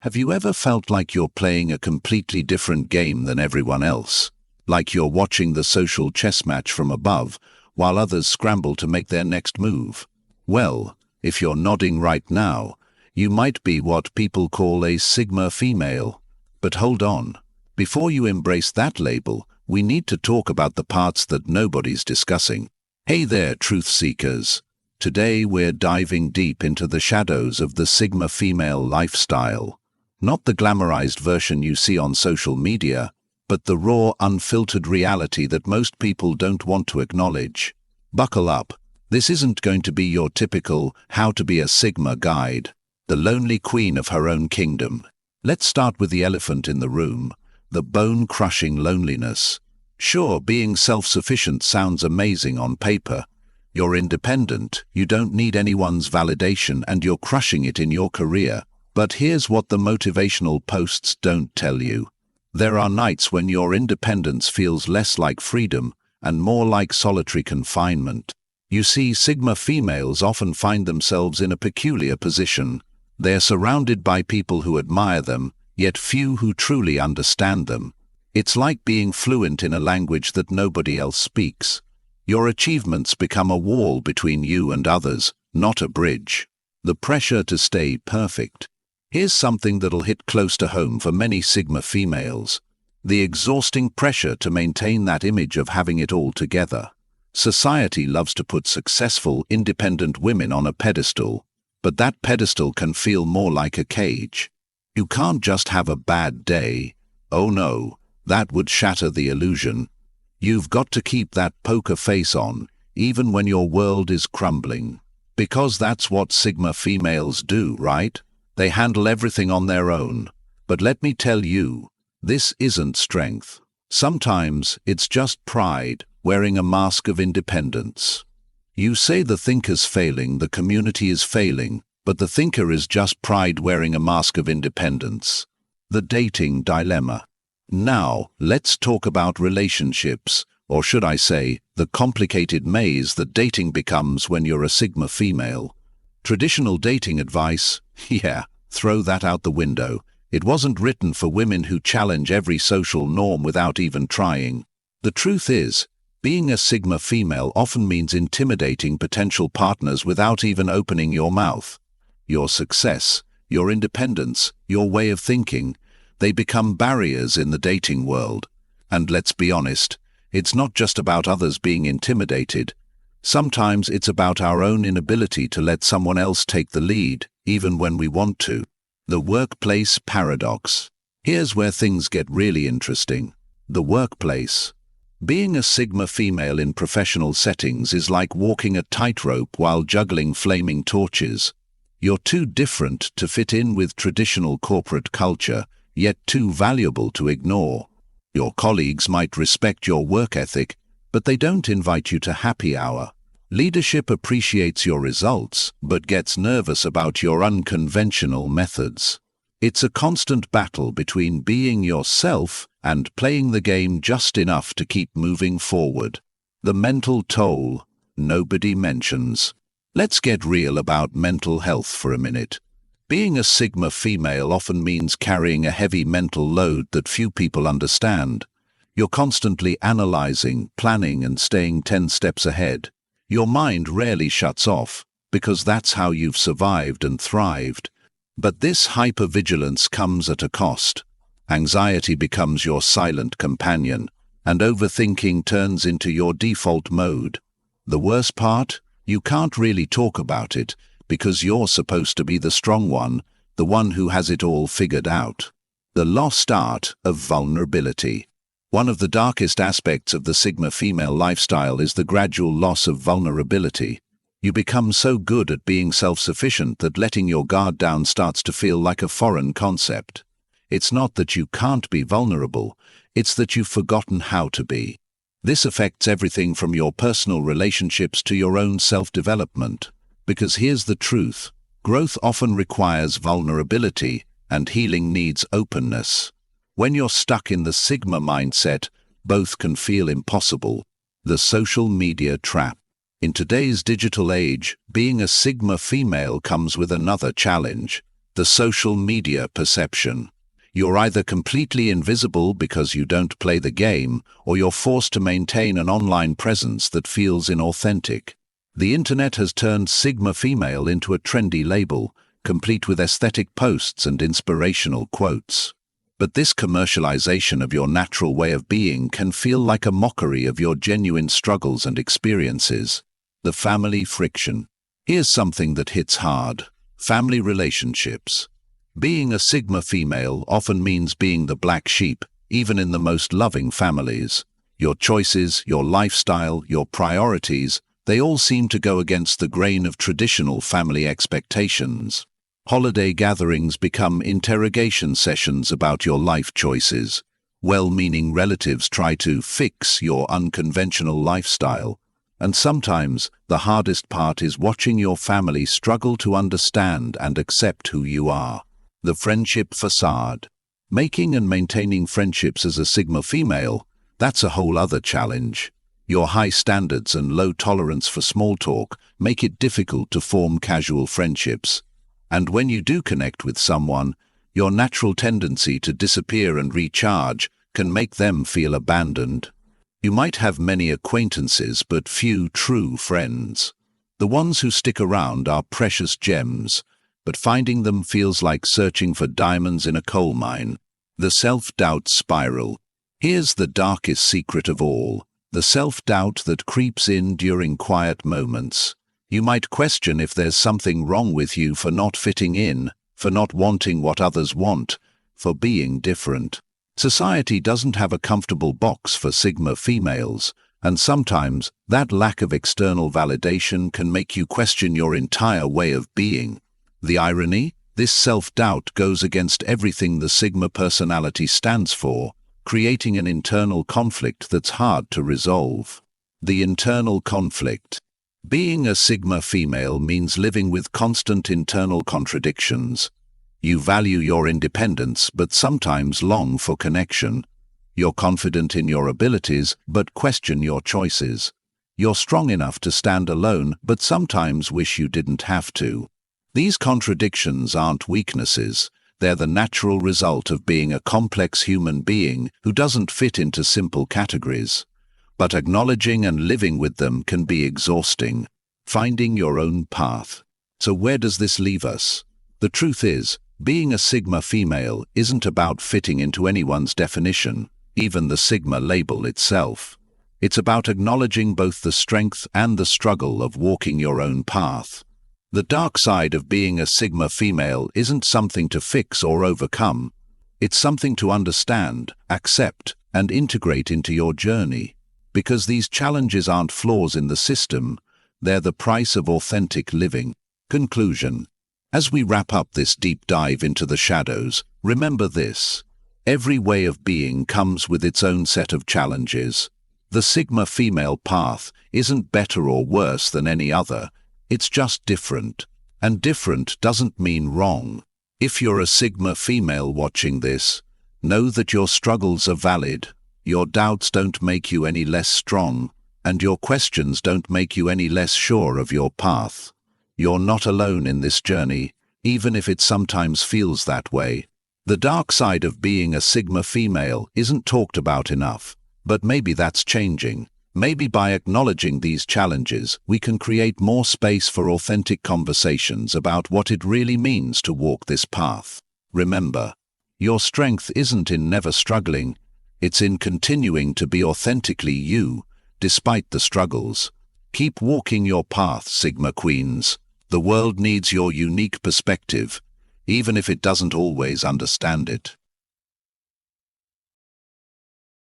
Have you ever felt like you're playing a completely different game than everyone else? Like you're watching the social chess match from above, while others scramble to make their next move? Well, if you're nodding right now, you might be what people call a Sigma female. But hold on. Before you embrace that label, we need to talk about the parts that nobody's discussing. Hey there, truth seekers. Today we're diving deep into the shadows of the Sigma female lifestyle. Not the glamorized version you see on social media, but the raw, unfiltered reality that most people don't want to acknowledge. Buckle up. This isn't going to be your typical how to be a Sigma guide, the lonely queen of her own kingdom. Let's start with the elephant in the room, the bone-crushing loneliness. Sure, being self-sufficient sounds amazing on paper. You're independent, you don't need anyone's validation, and you're crushing it in your career. But here's what the motivational posts don't tell you. There are nights when your independence feels less like freedom and more like solitary confinement. You see, Sigma females often find themselves in a peculiar position. They're surrounded by people who admire them, yet few who truly understand them. It's like being fluent in a language that nobody else speaks. Your achievements become a wall between you and others, not a bridge. The pressure to stay perfect. Here's something that'll hit close to home for many Sigma females. The exhausting pressure to maintain that image of having it all together. Society loves to put successful, independent women on a pedestal, but that pedestal can feel more like a cage. You can't just have a bad day. Oh no, that would shatter the illusion. You've got to keep that poker face on, even when your world is crumbling. Because that's what Sigma females do, right? They handle everything on their own. But let me tell you, this isn't strength. Sometimes it's just pride wearing a mask of independence. You say the thinker's failing, the community is failing, but the thinker is just pride wearing a mask of independence. The dating dilemma. Now, let's talk about relationships, or should I say, the complicated maze that dating becomes when you're a Sigma female. Traditional dating advice? Yeah, throw that out the window. It wasn't written for women who challenge every social norm without even trying. The truth is, being a Sigma female often means intimidating potential partners without even opening your mouth. Your success, your independence, your way of thinking, they become barriers in the dating world. And let's be honest, it's not just about others being intimidated. Sometimes it's about our own inability to let someone else take the lead, even when we want to. The workplace paradox. Here's where things get really interesting. The workplace. Being a Sigma female in professional settings is like walking a tightrope while juggling flaming torches. You're too different to fit in with traditional corporate culture, yet too valuable to ignore. Your colleagues might respect your work ethic, but they don't invite you to happy hour. Leadership appreciates your results, but gets nervous about your unconventional methods. It's a constant battle between being yourself and playing the game just enough to keep moving forward. The mental toll nobody mentions. Let's get real about mental health for a minute. Being a Sigma female often means carrying a heavy mental load that few people understand. You're constantly analyzing, planning, and staying 10 steps ahead. Your mind rarely shuts off, because that's how you've survived and thrived. But this hypervigilance comes at a cost. Anxiety becomes your silent companion, and overthinking turns into your default mode. The worst part? You can't really talk about it, because you're supposed to be the strong one, the one who has it all figured out. The lost art of vulnerability. One of the darkest aspects of the Sigma female lifestyle is the gradual loss of vulnerability. You become so good at being self-sufficient that letting your guard down starts to feel like a foreign concept. It's not that you can't be vulnerable, it's that you've forgotten how to be. This affects everything from your personal relationships to your own self-development. Because here's the truth, growth often requires vulnerability, and healing needs openness. When you're stuck in the Sigma mindset, both can feel impossible. The social media trap. In today's digital age, being a Sigma female comes with another challenge. The social media perception. You're either completely invisible because you don't play the game, or you're forced to maintain an online presence that feels inauthentic. The internet has turned Sigma female into a trendy label, complete with aesthetic posts and inspirational quotes. But this commercialization of your natural way of being can feel like a mockery of your genuine struggles and experiences. The family friction. Here's something that hits hard. Family relationships. Being a Sigma female often means being the black sheep, even in the most loving families. Your choices, your lifestyle, your priorities, they all seem to go against the grain of traditional family expectations. Holiday gatherings become interrogation sessions about your life choices. Well-meaning relatives try to fix your unconventional lifestyle. And sometimes, the hardest part is watching your family struggle to understand and accept who you are. The friendship facade. Making and maintaining friendships as a Sigma female, that's a whole other challenge. Your high standards and low tolerance for small talk make it difficult to form casual friendships. And when you do connect with someone, your natural tendency to disappear and recharge can make them feel abandoned. You might have many acquaintances but few true friends. The ones who stick around are precious gems, but finding them feels like searching for diamonds in a coal mine. The self-doubt spiral. Here's the darkest secret of all, the self-doubt that creeps in during quiet moments. You might question if there's something wrong with you for not fitting in, for not wanting what others want, for being different. Society doesn't have a comfortable box for Sigma females, and sometimes that lack of external validation can make you question your entire way of being. The irony? This self-doubt goes against everything the Sigma personality stands for, creating an internal conflict that's hard to resolve. The internal conflict. Being a Sigma female means living with constant internal contradictions. You value your independence but sometimes long for connection. You're confident in your abilities but question your choices. You're strong enough to stand alone but sometimes wish you didn't have to. These contradictions aren't weaknesses, they're the natural result of being a complex human being who doesn't fit into simple categories. But acknowledging and living with them can be exhausting. Finding your own path. So where does this leave us? The truth is, being a Sigma female isn't about fitting into anyone's definition, even the Sigma label itself. It's about acknowledging both the strength and the struggle of walking your own path. The dark side of being a Sigma female isn't something to fix or overcome. It's something to understand, accept, and integrate into your journey. Because these challenges aren't flaws in the system, they're the price of authentic living. Conclusion. As we wrap up this deep dive into the shadows, remember this. Every way of being comes with its own set of challenges. The Sigma female path isn't better or worse than any other, it's just different. And different doesn't mean wrong. If you're a Sigma female watching this, know that your struggles are valid. Your doubts don't make you any less strong, and your questions don't make you any less sure of your path. You're not alone in this journey, even if it sometimes feels that way. The dark side of being a Sigma female isn't talked about enough, but maybe that's changing. Maybe by acknowledging these challenges, we can create more space for authentic conversations about what it really means to walk this path. Remember, your strength isn't in never struggling, it's in continuing to be authentically you, despite the struggles. Keep walking your path, Sigma Queens. The world needs your unique perspective, even if it doesn't always understand it.